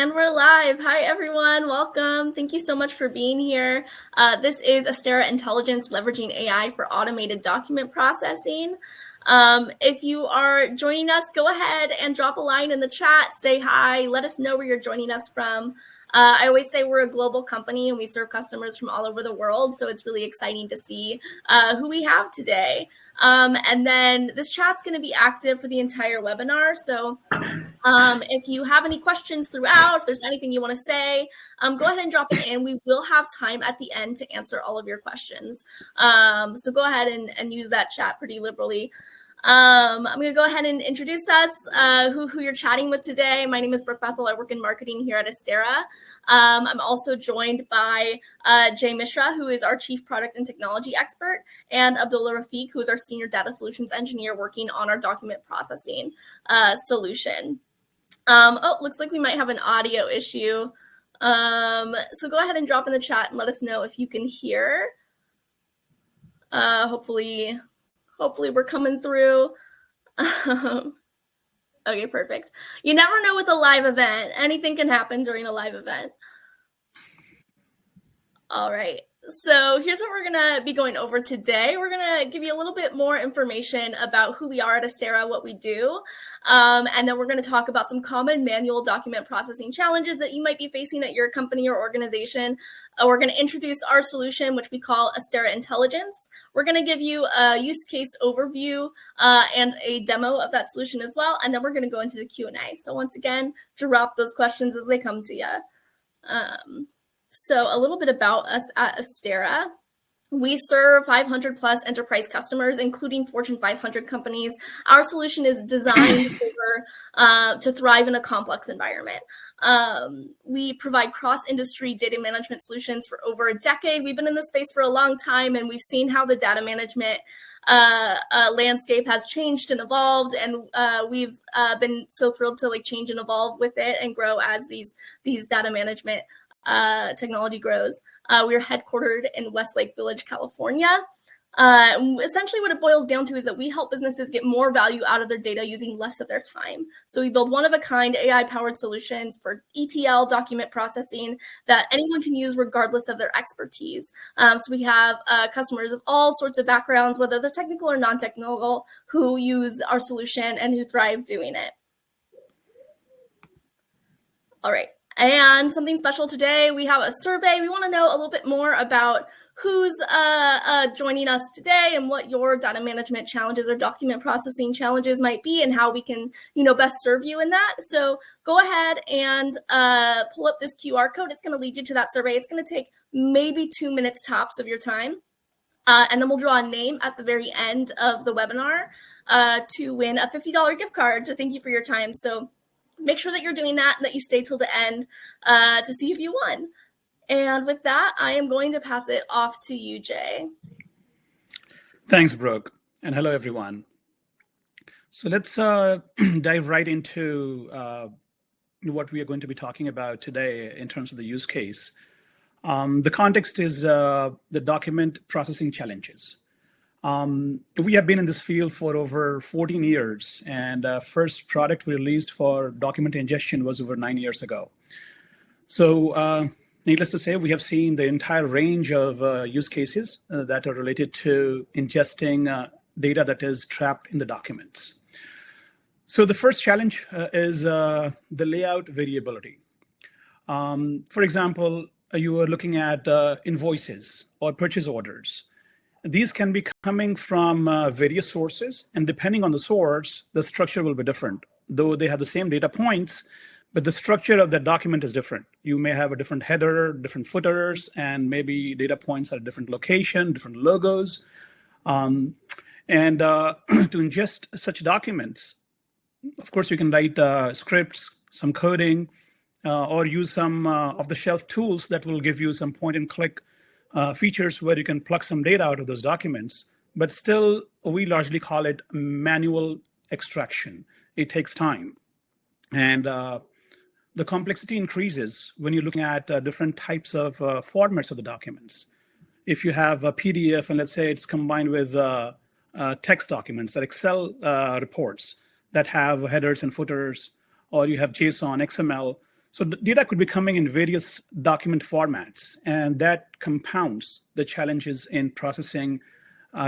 And we're live. Hi, everyone. Welcome. Thank you so much for being here. This is Astera Intelligence, leveraging AI for automated document processing. If you are joining us, go ahead and drop a line in the chat. Say hi. Let us know where you're joining us from. I always say we're a global company and we serve customers from all over the world. So it's really exciting to see who we have today. And then this chat's going to be active for the entire webinar. So if you have any questions throughout, if there's anything you want to say, go ahead and drop it in. We will have time at the end to answer all of your questions. So go ahead and use that chat pretty liberally. I'm going to go ahead and introduce us, who you're chatting with today. My name is Brooke Bethel. I work in marketing here at Astera. I'm also joined by Mishra, who is our Chief Product and Technology Expert, and Abdullah Rafiq, who is our Senior Data Solutions Engineer working on our document processing solution. Looks like we might have an audio issue. So go ahead and drop in the chat and let us know if you can hear. Hopefully we're coming through. Okay, perfect. You never know with a live event. Anything can happen during a live event. All right. So here's what we're going to be going over today. We're going to give you a little bit more information about who we are at Astera, what we do. And then we're going to talk about some common manual document processing challenges that you might be facing at your company or organization. We're going to introduce our solution, which we call Astera Intelligence. We're going to give you a use case overview and a demo of that solution as well. And then we're going to go into the Q&A. So once again, drop those questions as they come to you. So a little bit about us at Astera. We serve 500 plus enterprise customers, including Fortune 500 companies. Our solution is designed to thrive in a complex environment. We provide cross-industry data management solutions for over a decade. We've been in this space for a long time, and we've seen how the data management landscape has changed and evolved, and we've been so thrilled to change and evolve with it and grow as these data management technology grows. We're headquartered in Westlake Village, California. Essentially what it boils down to is that we help businesses get more value out of their data using less of their time. So we build one-of-a-kind AI-powered solutions for ETL document processing that anyone can use regardless of their expertise. So we have customers of all sorts of backgrounds, whether they're technical or non-technical, who use our solution and who thrive doing it. All right. And something special today, we have a survey. We want to know a little bit more about who's joining us today and what your data management challenges or document processing challenges might be and how we can, best serve you in that. So go ahead and pull up this QR code. It's going to lead you to that survey. It's going to take maybe 2 minutes tops of your time. And then we'll draw a name at the very end of the webinar to win a $50 gift card to thank you for your time. So make sure that you're doing that and that you stay till the end to see if you won. And with that, I am going to pass it off to you, Jay. Thanks, Brooke. And hello, everyone. So let's dive right into what we are going to be talking about today in terms of the use case. The context is the document processing challenges. We have been in this field for over 14 years, and first product we released for document ingestion was over 9 years ago. So needless to say, we have seen the entire range of use cases that are related to ingesting data that is trapped in the documents. So the first challenge is the layout variability. For example, you are looking at invoices or purchase orders. These can be coming from various sources, and depending on the source, the structure will be different. Though they have the same data points, but the structure of that document is different. You may have a different header, different footers, and maybe data points at a different location, different logos. To ingest such documents, of course, you can write scripts, some coding, or use some off-the-shelf tools that will give you some point-and-click features where you can plug some data out of those documents, but still we largely call it manual extraction. It takes time. And the complexity increases when you're looking at different types of formats of the documents. If you have a PDF and let's say it's combined with text documents or Excel reports that have headers and footers, or you have JSON, XML, So the data could be coming in various document formats, and that compounds the challenges in processing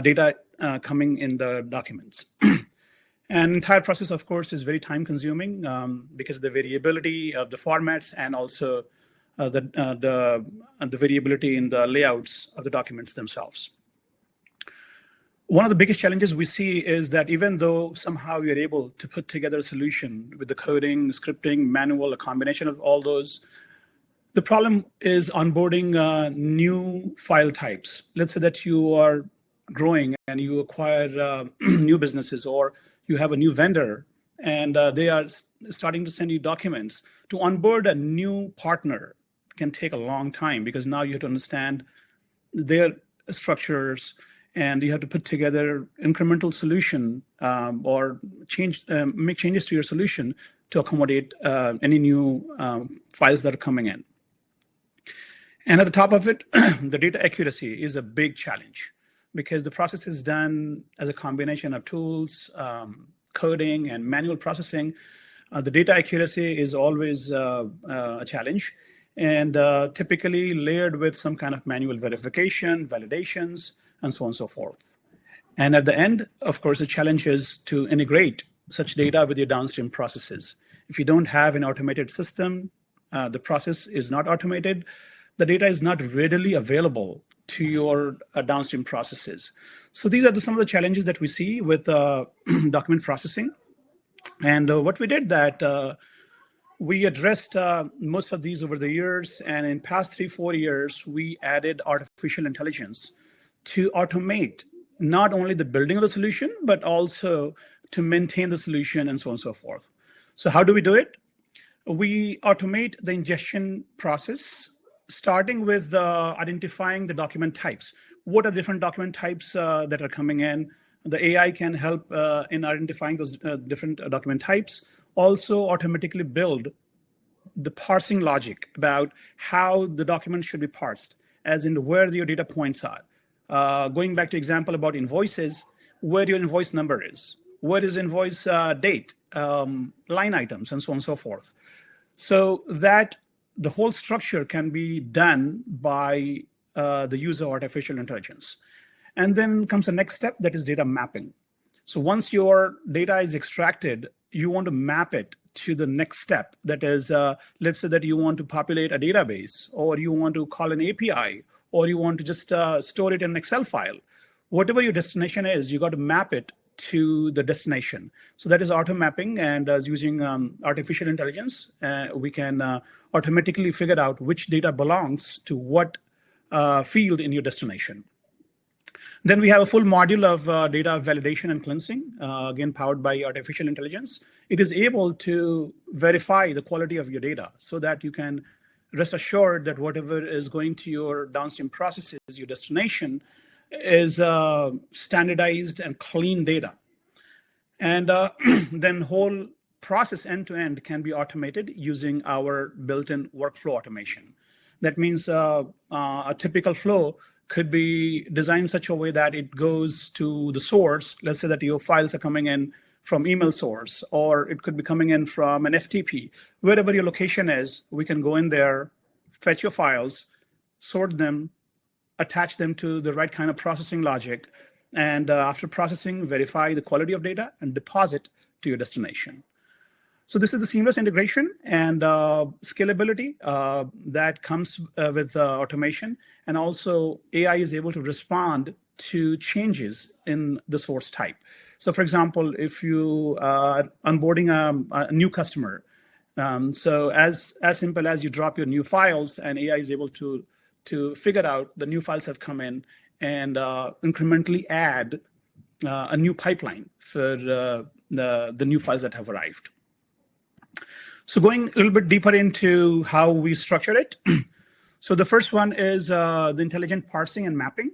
data coming in the documents. And entire process, of course, is very time consuming because of the variability of the formats and also the variability in the layouts of the documents themselves. One of the biggest challenges we see is that even though somehow we are able to put together a solution with the coding, scripting, manual, a combination of all those, the problem is onboarding new file types. Let's say that you are growing and you acquire new businesses, or you have a new vendor and they are starting to send you documents. To onboard a new partner can take a long time because now you have to understand their structures, and you have to put together incremental solution or make changes to your solution to accommodate any new files that are coming in. And at the top of it, the data accuracy is a big challenge because the process is done as a combination of tools, coding, and manual processing. The data accuracy is always a challenge, and typically layered with some kind of manual verification, validations, and so on and so forth. And at the end, of course, the challenge is to integrate such data with your downstream processes. If you don't have an automated system, the process is not automated, the data is not readily available to your downstream processes. So these are some of the challenges that we see with document processing. And what we did that we addressed most of these over the years, and in past 3-4 years, we added artificial intelligence to automate not only the building of the solution, but also to maintain the solution and so on and so forth. So how do we do it? We automate the ingestion process, starting with identifying the document types. What are different document types that are coming in? The AI can help in identifying those different document types. Also automatically build the parsing logic about how the document should be parsed, as in where your data points are. Going back to example about invoices, where your invoice number is, what is invoice date, line items, and so on and so forth. So that the whole structure can be done by the use of artificial intelligence. And then comes the next step, that is data mapping. So once your data is extracted, you want to map it to the next step. That is, let's say that you want to populate a database, or you want to call an API, or you want to just store it in an Excel file. Whatever your destination is, you got to map it to the destination. So that is auto mapping, and using artificial intelligence, we can automatically figure out which data belongs to what field in your destination. Then we have a full module of data validation and cleansing, again, powered by artificial intelligence. It is able to verify the quality of your data so that you can rest assured that whatever is going to your downstream processes, your destination, is standardized and clean data. And then whole process end-to-end can be automated using our built-in workflow automation. That means a typical flow could be designed in such a way that it goes to the source. Let's say that your files are coming in from email source, or it could be coming in from an FTP. Wherever your location is, we can go in there, fetch your files, sort them, attach them to the right kind of processing logic, and after processing, verify the quality of data and deposit to your destination. So this is the seamless integration and scalability that comes with automation. And also AI is able to respond to changes in the source type. So for example, if you are onboarding a new customer, so as simple as you drop your new files, and AI is able to figure out the new files have come in and incrementally add a new pipeline for the new files that have arrived. So going a little bit deeper into how we structure it. So the first one is the intelligent parsing and mapping.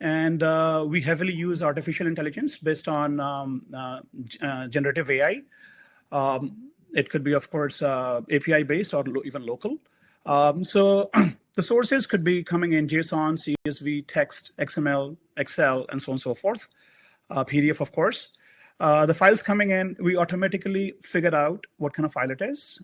And we heavily use artificial intelligence based on generative AI. It could be, of course, API-based or even local. So the sources could be coming in JSON, CSV, text, XML, Excel, and so on and so forth. PDF, of course. The files coming in, we automatically figure out what kind of file it is,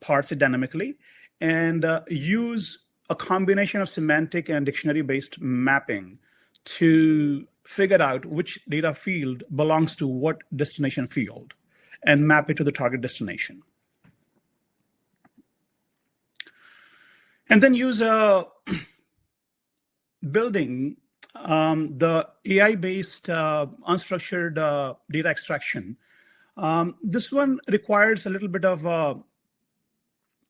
parse it dynamically, and use a combination of semantic and dictionary-based mapping to figure out which data field belongs to what destination field and map it to the target destination. And then use building the AI-based unstructured data extraction. This one requires a little bit of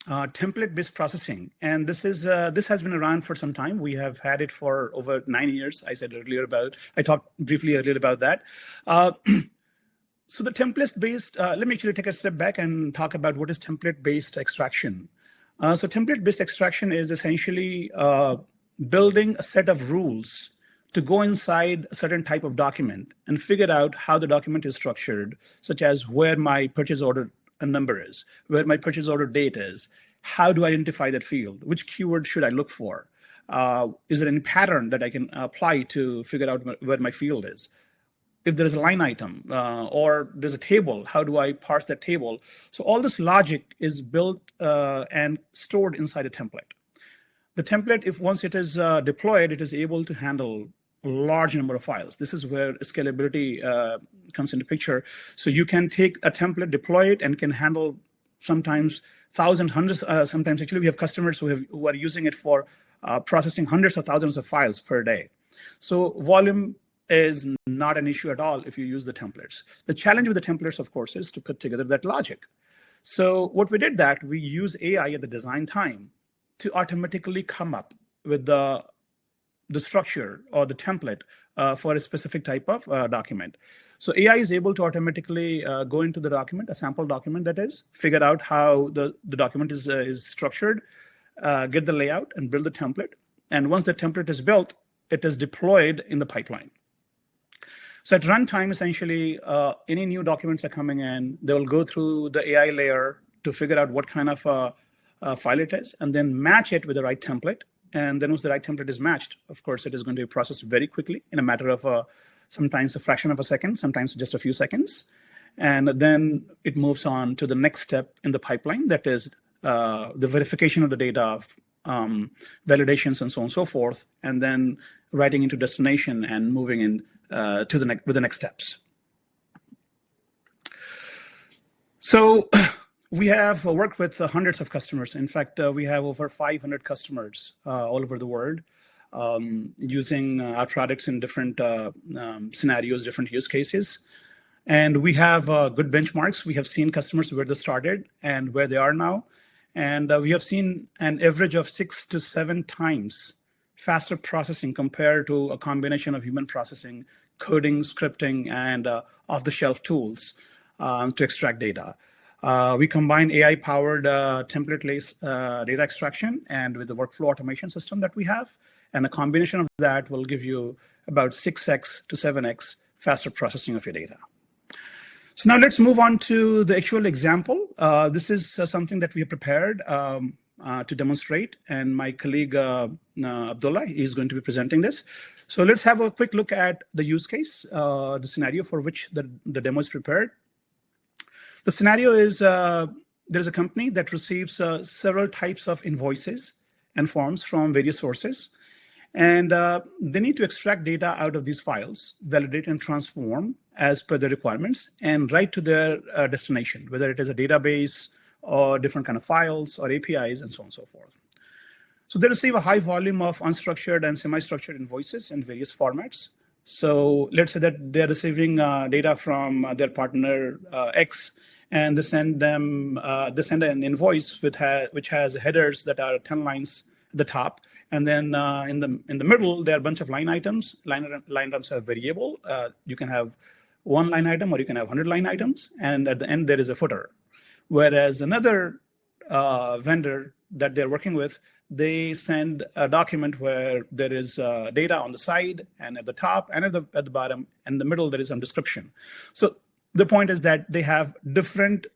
template-based processing, and this has been around for some time. We have had it for over 9 years. I talked briefly earlier about that. So the template-based, let me actually take a step back and talk about what is template-based extraction. So template-based extraction is essentially building a set of rules to go inside a certain type of document and figure out how the document is structured, such as where my purchase order number is, where my purchase order date is, how do I identify that field, which keyword should I look for, is there any pattern that I can apply to figure out where my field is? If there is a line item or there's a table, how do I parse that table? So all this logic is built and stored inside a template. The template, if once it is deployed, it is able to handle a large number of files. This is where scalability comes into picture. So you can take a template, deploy it, and can handle sometimes thousands, hundreds. Sometimes actually we have customers who are using it for processing hundreds of thousands of files per day. So volume is not an issue at all if you use the templates. The challenge with the templates, of course, is to put together that logic. So what we did that, we use AI at the design time to automatically come up with the structure or the template for a specific type of document. So AI is able to automatically go into the document, a sample document that is, figure out how the document is structured, get the layout and build the template. And once the template is built, it is deployed in the pipeline. So at runtime, essentially, any new documents are coming in, they will go through the AI layer to figure out what kind of file it is, and then match it with the right template. And then once the right template is matched, of course, it is going to be processed very quickly in a matter of sometimes a fraction of a second, sometimes just a few seconds. And then it moves on to the next step in the pipeline, that is the verification of the data, validations, and so on and so forth, and then writing into destination and moving in with the next steps. So we have worked with hundreds of customers. In fact, we have over 500 customers all over the world using our products in different scenarios, different use cases. And we have good benchmarks. We have seen customers where they started and where they are now. And we have seen an average of 6 to 7 times faster processing compared to a combination of human processing, coding, scripting, and off-the-shelf tools to extract data. We combine AI-powered template-less data extraction and with the workflow automation system that we have. And a combination of that will give you about 6x to 7x faster processing of your data. So now let's move on to the actual example. This is something that we have prepared to demonstrate, and my colleague Abdullah is going to be presenting this. So let's have a quick look at the use case, the scenario for which the demo is prepared. The scenario is there's a company that receives several types of invoices and forms from various sources, and they need to extract data out of these files, validate and transform as per the requirements, and write to their destination, whether it is a database or different kind of files or APIs and so on and so forth. So they receive a high volume of unstructured and semi-structured invoices in various formats. So let's say that they're receiving data from their partner X, and they send an invoice which has headers that are 10 lines at the top, and then in the middle there are a bunch of line items. Line items are variable. You can have one line item or you can have 100 line items, and at the end there is a footer. Whereas another vendor that they're working with, they send a document where there is data on the side and at the top and at the bottom, and in the middle there is some description. So the point is that they have different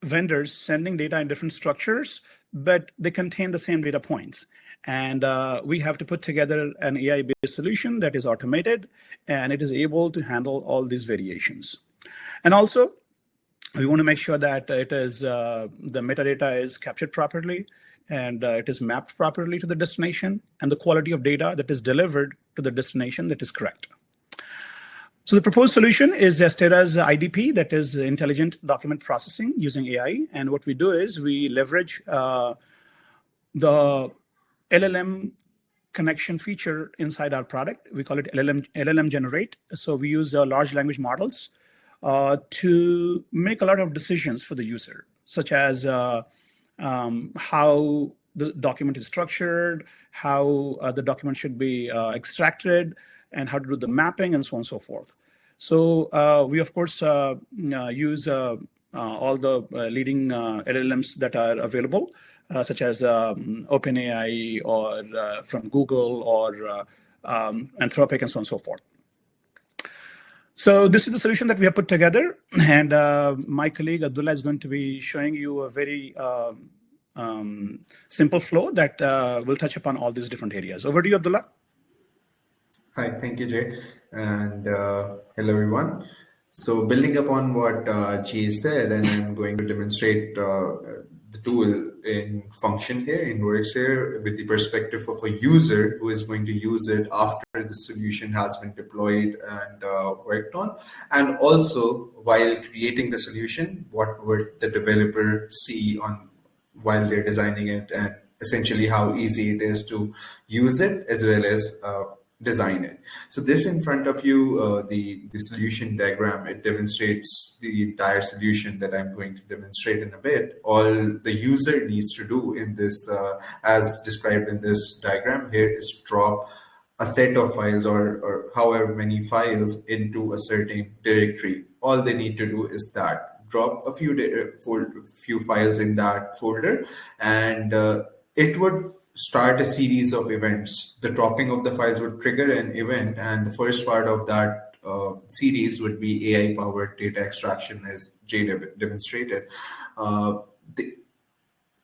vendors sending data in different structures, but they contain the same data points. And we have to put together an AI-based solution that is automated, and it is able to handle all these variations. And also, We want to make sure that it is the metadata is captured properly and it is mapped properly to the destination, and the quality of data that is delivered to the destination that is correct. So the proposed solution is Astera's IDP, that is Intelligent Document Processing using AI. And what we do is we leverage the LLM connection feature inside our product. We call it LLM Generate. So we use large language models to make a lot of decisions for the user, such as how the document is structured, how the document should be extracted, and how to do the mapping, and so on and so forth. So we, of course, use all the leading LLMs that are available, such as OpenAI or from Google or Anthropic, and so on and so forth. So this is the solution that we have put together, and my colleague Abdullah is going to be showing you a very simple flow that will touch upon all these different areas. Over to you, Abdullah. Hi, thank you, Jay, and hello, everyone. So building upon what Jay said, and I'm going to demonstrate the tool in function here, in works here, with the perspective of a user who is going to use it after the solution has been deployed and worked on. And also, while creating the solution, what would the developer see on while they're designing it, and essentially how easy it is to use it, as well as design it. So this in front of you, the solution diagram, it demonstrates the entire solution that I'm going to demonstrate in a bit. All the user needs to do in this, as described in this diagram here, is drop a set of files or however many files into a certain directory. All they need to do is that, drop a few files in that folder, and it would start a series of events. The dropping of the files would trigger an event, and the first part of that series would be AI-powered data extraction, as Jay demonstrated. The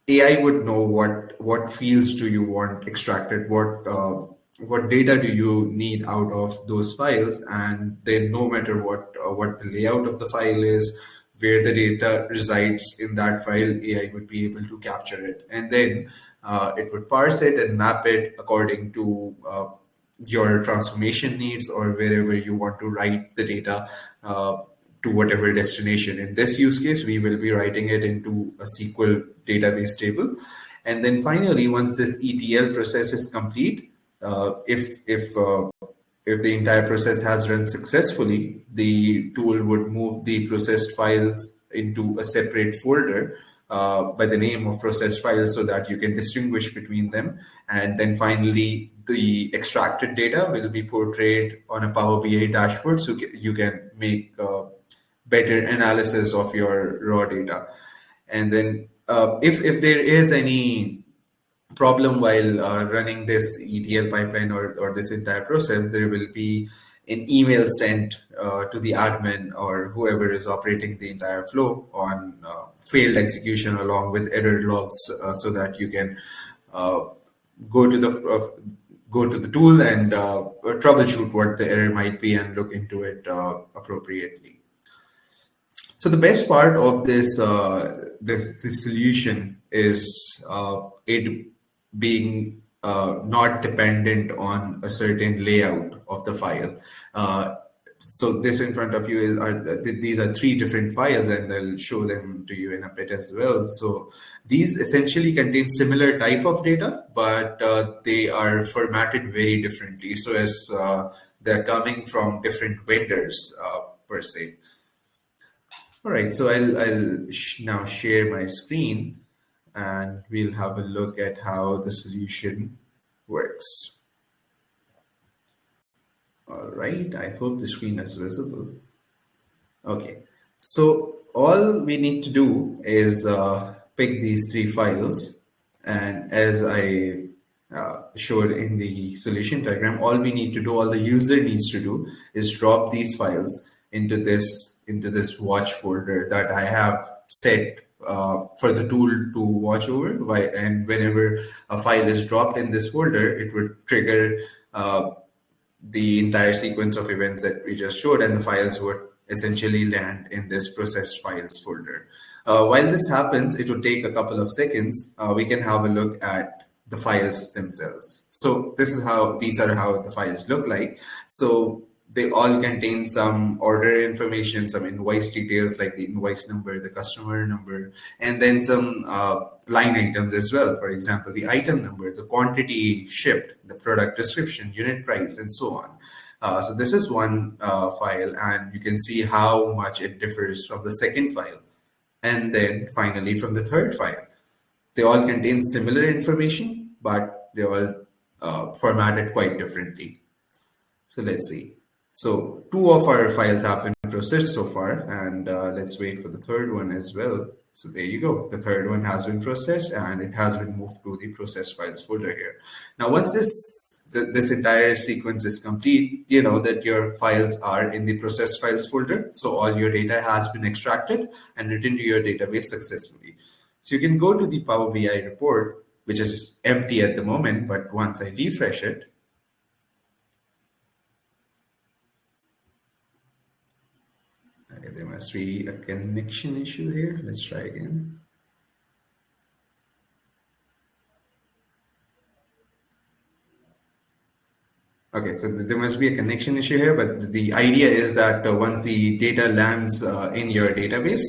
AI would know what fields do you want extracted, what data do you need out of those files, and then no matter what the layout of the file is, where the data resides in that file, AI would be able to capture it. And then it would parse it and map it according to your transformation needs, or wherever you want to write the data to whatever destination. In this use case, we will be writing it into a SQL database table. And then finally, once this ETL process is complete, if the entire process has run successfully, the tool would move the processed files into a separate folder by the name of processed files, so that you can distinguish between them. And then finally, the extracted data will be portrayed on a Power BI dashboard, so you can make better analysis of your raw data. And then if there is any problem while running this ETL pipeline or this entire process, there will be an email sent to the admin or whoever is operating the entire flow on failed execution, along with error logs, so that you can go to the tool and troubleshoot what the error might be and look into it appropriately. So the best part of this this solution is it being not dependent on a certain layout of the file. So this in front of you these are 3 different files, and I'll show them to you in a bit as well. So these essentially contain similar type of data, but they are formatted very differently, so as they're coming from different vendors per se. All right, so I'll now share my screen, and we'll have a look at how the solution works. All right, I hope the screen is visible. Okay, so all we need to do is pick these 3 files, and as I showed in the solution diagram, all we need to do, all the user needs to do, is drop these files into this watch folder that I have set for the tool to watch over. And whenever a file is dropped in this folder, it would trigger the entire sequence of events that we just showed, and the files would essentially land in this processed files folder. While this happens, it will take a couple of seconds. We can have a look at the files themselves. So these are how the files look like. So they all contain some order information, some invoice details like the invoice number, the customer number, and then some line items as well. For example, the item number, the quantity shipped, the product description, unit price, and so on. So this is one file, and you can see how much it differs from the second file. And then finally from the third file. They all contain similar information, but they're all formatted quite differently. So let's see. So 2 of our files have been processed so far, and let's wait for the third one as well. So there you go. The third one has been processed, and it has been moved to the processed files folder here. Now, once this entire sequence is complete, you know that your files are in the processed files folder. So all your data has been extracted and written to your database successfully. So you can go to the Power BI report, which is empty at the moment, but once I refresh it, okay, there must be a connection issue here. Let's try again. Okay, so there must be a connection issue here, but the idea is that once the data lands in your database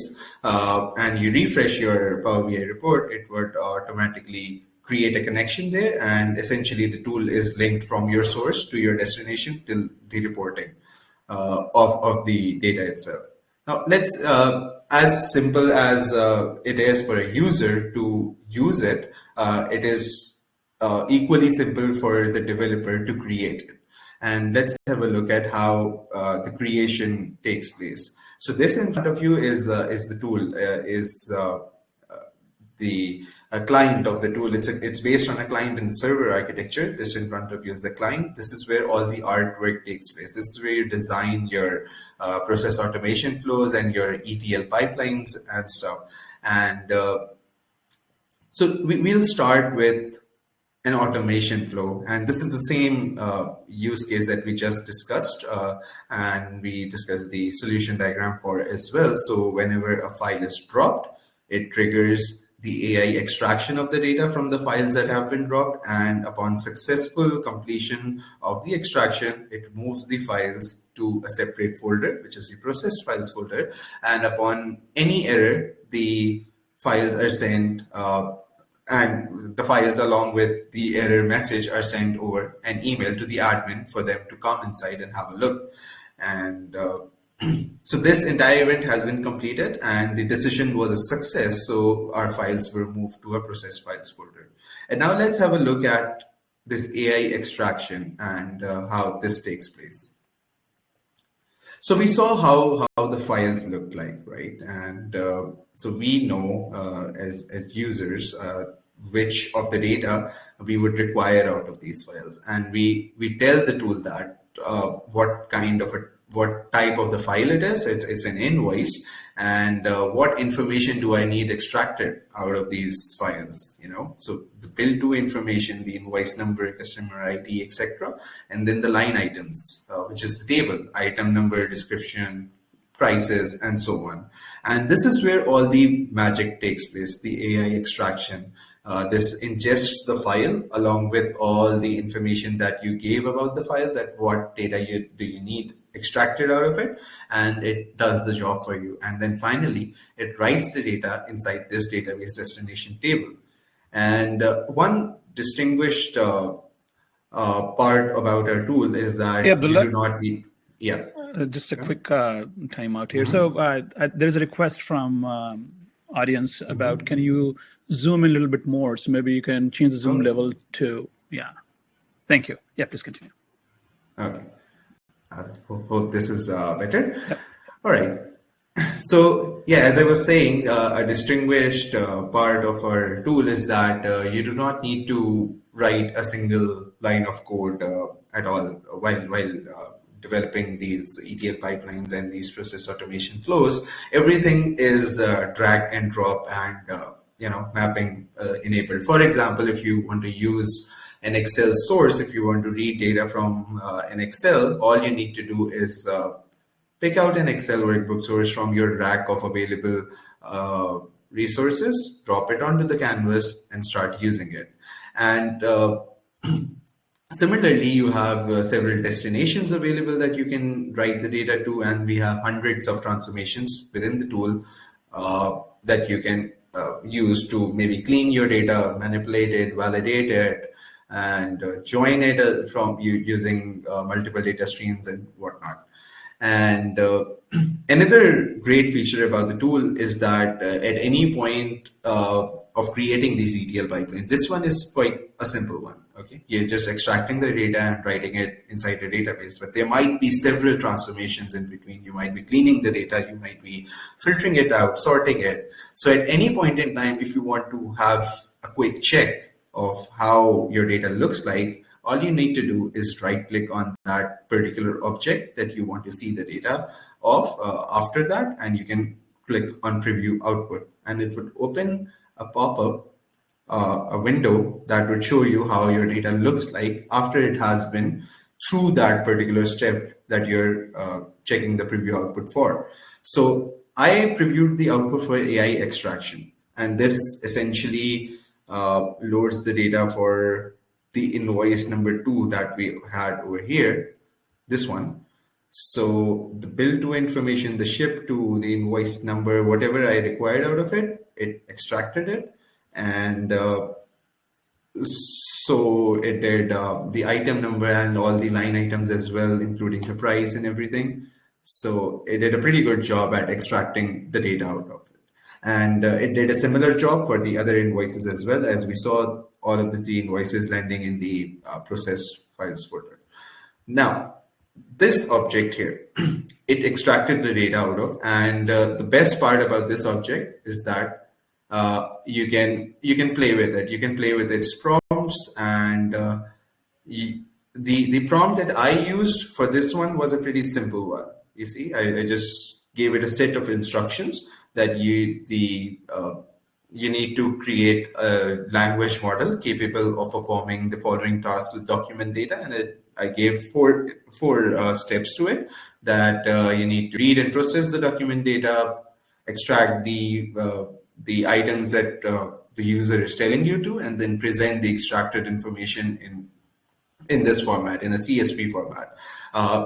and you refresh your Power BI report, it would automatically create a connection there, and essentially the tool is linked from your source to your destination till the reporting of the data itself. Now, let's, as simple as it is for a user to use it, it is equally simple for the developer to create it. And let's have a look at how the creation takes place. So this in front of you is the tool, the client of the tool. It's based on a client and server architecture. This in front of you is the client. This is where all the artwork takes place. This is where you design your process automation flows and your ETL pipelines and stuff. And so we'll start with an automation flow, and this is the same use case that we just discussed, and we discussed the solution diagram for as well. So whenever a file is dropped, it triggers the AI extraction of the data from the files that have been dropped, and upon successful completion of the extraction, it moves the files to a separate folder, which is the processed files folder, and upon any error, the files are sent and the files along with the error message are sent over an email to the admin for them to come inside and have a look. And so this entire event has been completed and the decision was a success. So our files were moved to a process files folder. And now let's have a look at this AI extraction and how this takes place. So we saw how the files look like, right? And so we know as users which of the data we would require out of these files, and we tell the tool that what type of the file it is. It's an invoice, and what information do I need extracted out of these files? You know, so the bill to information, the invoice number, customer ID, etc., and then the line items, which is the table, item number, description, prices, and so on. And this is where all the magic takes place, the AI extraction. This ingests the file along with all the information that you gave about the file, that what data do you need extracted out of it, and it does the job for you. And then finally, it writes the data inside this database destination table. And one distinguished part about our tool is that you do not need... Yeah. Just a quick time out here. So there's a request from audience about, can you zoom in a little bit more? So maybe you can change the zoom level to, yeah. Thank you. Yeah, please continue. Okay. I hope this is better. Yep. All right. So yeah, as I was saying, a distinguished part of our tool is that you do not need to write a single line of code at all while developing these ETL pipelines and these process automation flows. Everything is drag and drop and mapping enabled. For example, if you want to use an Excel source, if you want to read data from an Excel, all you need to do is pick out an Excel workbook source from your rack of available resources, drop it onto the canvas, and start using it. And similarly, you have several destinations available that you can write the data to, and we have hundreds of transformations within the tool that you can use to maybe clean your data, manipulate it, validate it, and join it from using multiple data streams and whatnot. And another great feature about the tool is that at any point of creating these ETL pipelines, this one is quite a simple one. Okay, you're just extracting the data and writing it inside a database, but there might be several transformations in between. You might be cleaning the data, you might be filtering it out, sorting it. So at any point in time, if you want to have a quick check of how your data looks like, all you need to do is right-click on that particular object that you want to see the data of. After that, and you can click on Preview Output, and it would open a pop-up, a window that would show you how your data looks like after it has been through that particular step that you're checking the preview output for. So I previewed the output for AI extraction, and this essentially loads the data for the invoice number 2 that we had over here, this one. So the bill to information, the ship to, the invoice number, whatever I required out of it, it extracted it. And so it did the item number and all the line items as well, including the price and everything. So it did a pretty good job at extracting the data out of it. And it did a similar job for the other invoices as well, as we saw all of the 3 invoices landing in the processed files folder. Now, this object here, it extracted the data out of, and the best part about this object is that you can play with it. You can play with its prompts, and the prompt that I used for this one was a pretty simple one. You see, I just gave it a set of instructions that you need to create a language model capable of performing the following tasks with document data, and I gave four steps to it, that you need to read and process the document data, extract the items that the user is telling you to, and then present the extracted information in this format, in a CSV format.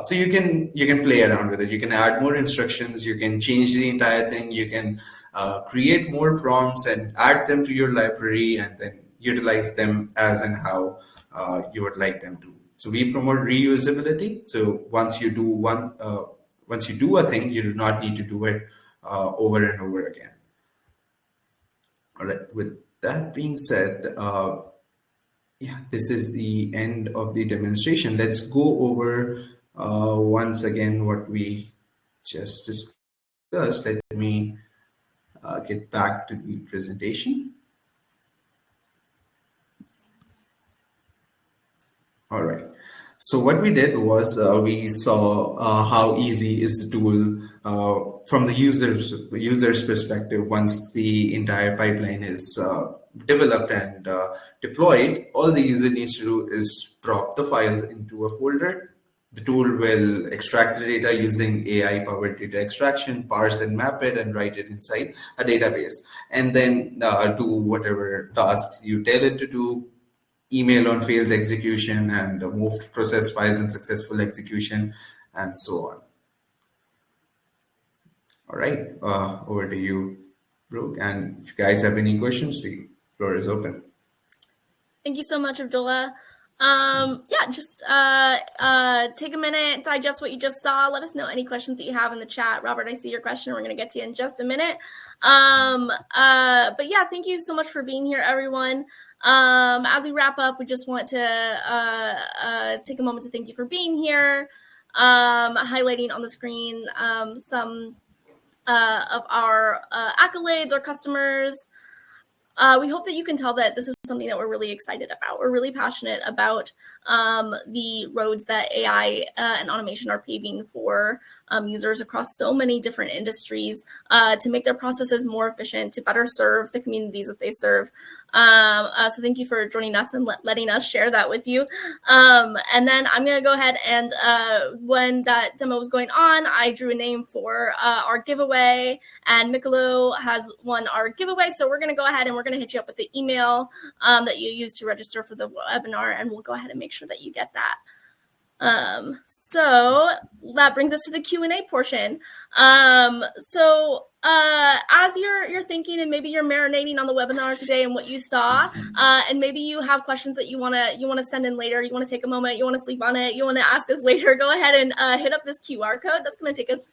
So you can play around with it. You can add more instructions. You can change the entire thing. You can create more prompts and add them to your library, and then utilize them as and how you would like them to. So we promote reusability. So once you do a thing, you do not need to do it over and over again. All right. With that being said, yeah, this is the end of the demonstration. Let's go over once again what we just discussed. Let me get back to the presentation. All right. So what we did was we saw how easy is the tool from the user's perspective. Once the entire pipeline is developed and deployed, all the user needs to do is drop the files into a folder. The tool will extract the data using AI-powered data extraction, parse and map it, and write it inside a database, and then do whatever tasks you tell it to do. Email on failed execution, and moved process files and successful execution, and so on. All right, over to you, Brooke. And if you guys have any questions, the floor is open. Thank you so much, Abdullah. Yeah, just take a minute, digest what you just saw. Let us know any questions that you have in the chat. Robert, I see your question. We're going to get to you in just a minute. But yeah, thank you so much for being here, everyone. As we wrap up, we just want to take a moment to thank you for being here, highlighting on the screen some of our accolades, our customers. We hope that you can tell that this is something that we're really excited about. We're really passionate about the roads that AI and automation are paving for users across so many different industries to make their processes more efficient, to better serve the communities that they serve. So thank you for joining us and letting us share that with you. And then I'm going to go ahead and when that demo was going on, I drew a name for our giveaway, and Mikalo has won our giveaway. So we're going to go ahead and we're going to hit you up with the email that you used to register for the webinar, and we'll go ahead and make sure that you get that. So that brings us to the Q&A portion. As you're thinking and maybe you're marinating on the webinar today and what you saw, and maybe you have questions that you want to send in later, you want to take a moment, you want to sleep on it, you want to ask us later, go ahead and hit up this QR code. That's going to take us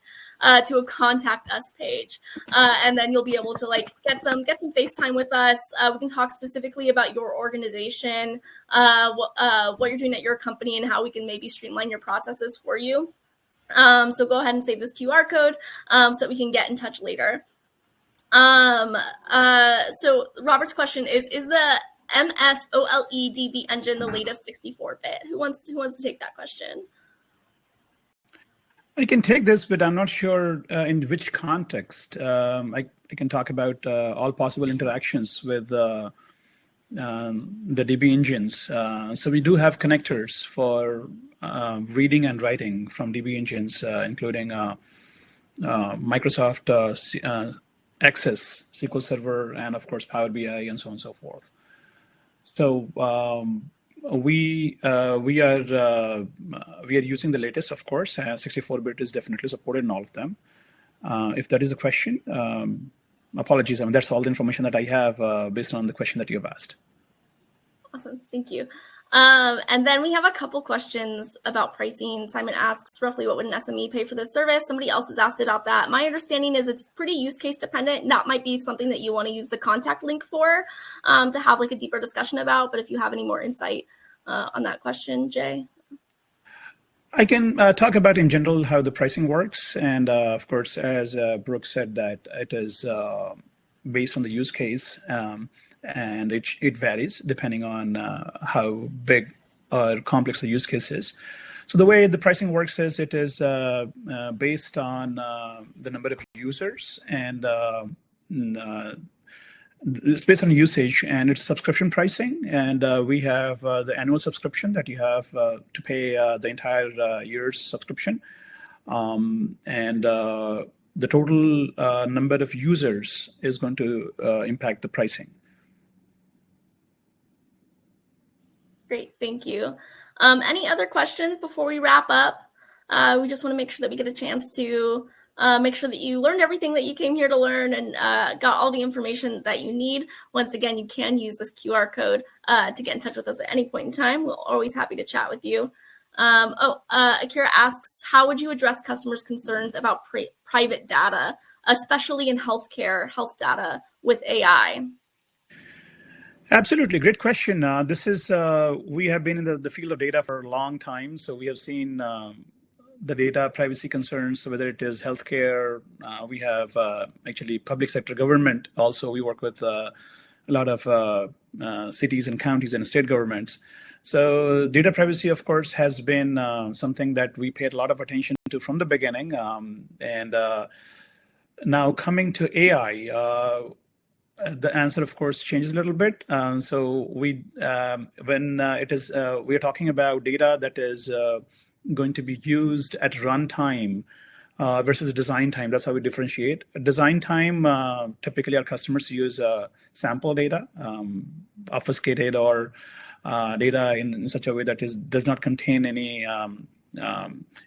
to a contact us page. And then you'll be able to get some FaceTime with us. We can talk specifically about your organization, what you're doing at your company, and how we can maybe streamline your processes for you. So go ahead and save this QR code so that we can get in touch later. So Robert's question is the MSOLEDB engine the latest 64-bit? Who wants to take that question? I can take this, but I'm not sure in which context. I can talk about all possible interactions with the DB engines. So we do have connectors for reading and writing from DB engines, including Microsoft Access, SQL Server, and of course Power BI, and so on and so forth. So we are using the latest, of course. 64-bit is definitely supported in all of them. If that is a question, apologies. I mean, that's all the information that I have based on the question that you have asked. Awesome, thank you. And then we have a couple questions about pricing. Simon asks, roughly what would an SME pay for this service? Somebody else has asked about that. My understanding is it's pretty use case dependent. That might be something that you want to use the contact link for to have a deeper discussion about. But if you have any more insight on that question, Jay? I can talk about in general how the pricing works. And of course, as Brooke said, that it is based on the use case. And it varies depending on how big or complex the use case is. So the way the pricing works is it is based on the number of users, and it's based on usage, and it's subscription pricing. And we have the annual subscription that you have to pay the entire year's subscription. And the total number of users is going to impact the pricing. Great, thank you. Any other questions before we wrap up? We just want to make sure that we get a chance to make sure that you learned everything that you came here to learn and got all the information that you need. Once again, you can use this QR code to get in touch with us at any point in time. We're always happy to chat with you. Akira asks, how would you address customers' concerns about private data, especially in healthcare, health data with AI? Absolutely. Great question. This is, we have been in the field of data for a long time. So we have seen the data privacy concerns, whether it is healthcare, we have actually public sector government. Also, we work with a lot of cities and counties and state governments. So data privacy, of course, has been something that we paid a lot of attention to from the beginning. And now coming to AI, the answer, of course, changes a little bit. So we are talking about data that is going to be used at runtime versus design time. That's how we differentiate. At design time, typically our customers use sample data, obfuscated or data in such a way that does not contain any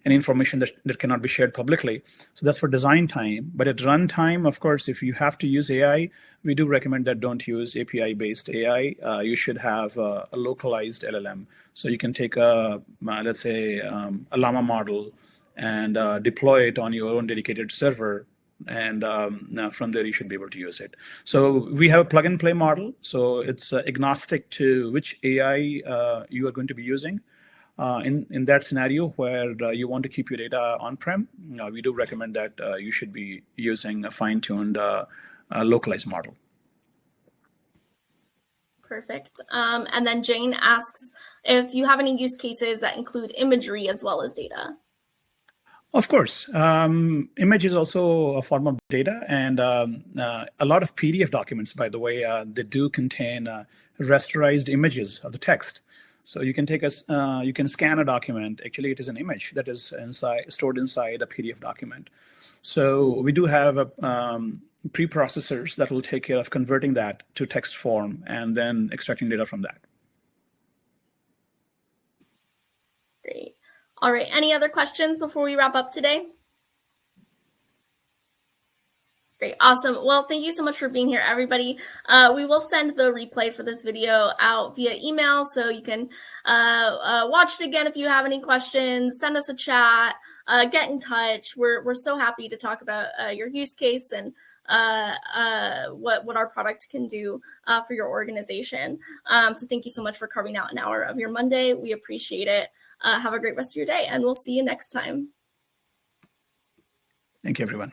information that cannot be shared publicly. So that's for design time. But at runtime, of course, if you have to use AI, we do recommend that don't use API-based AI. You should have a localized LLM. So you can take let's say, a Llama model and deploy it on your own dedicated server. And from there, you should be able to use it. So we have a plug-and-play model. So it's agnostic to which AI you are going to be using. In that scenario where you want to keep your data on-prem, we do recommend that you should be using a fine-tuned localized model. Perfect. And then Jane asks if you have any use cases that include imagery as well as data. Of course. Image is also a form of data, and a lot of PDF documents, by the way, they do contain rasterized images of the text. So you can you can scan a document. Actually, it is an image that is stored inside a PDF document. So we do have preprocessors that will take care of converting that to text form and then extracting data from that. Great. All right. Any other questions before we wrap up today? Great. Awesome. Well, thank you so much for being here, everybody. We will send the replay for this video out via email, so you can watch it again if you have any questions, send us a chat, get in touch. We're so happy to talk about your use case and what our product can do for your organization. So thank you so much for carving out an hour of your Monday. We appreciate it. Have a great rest of your day, and we'll see you next time. Thank you, everyone.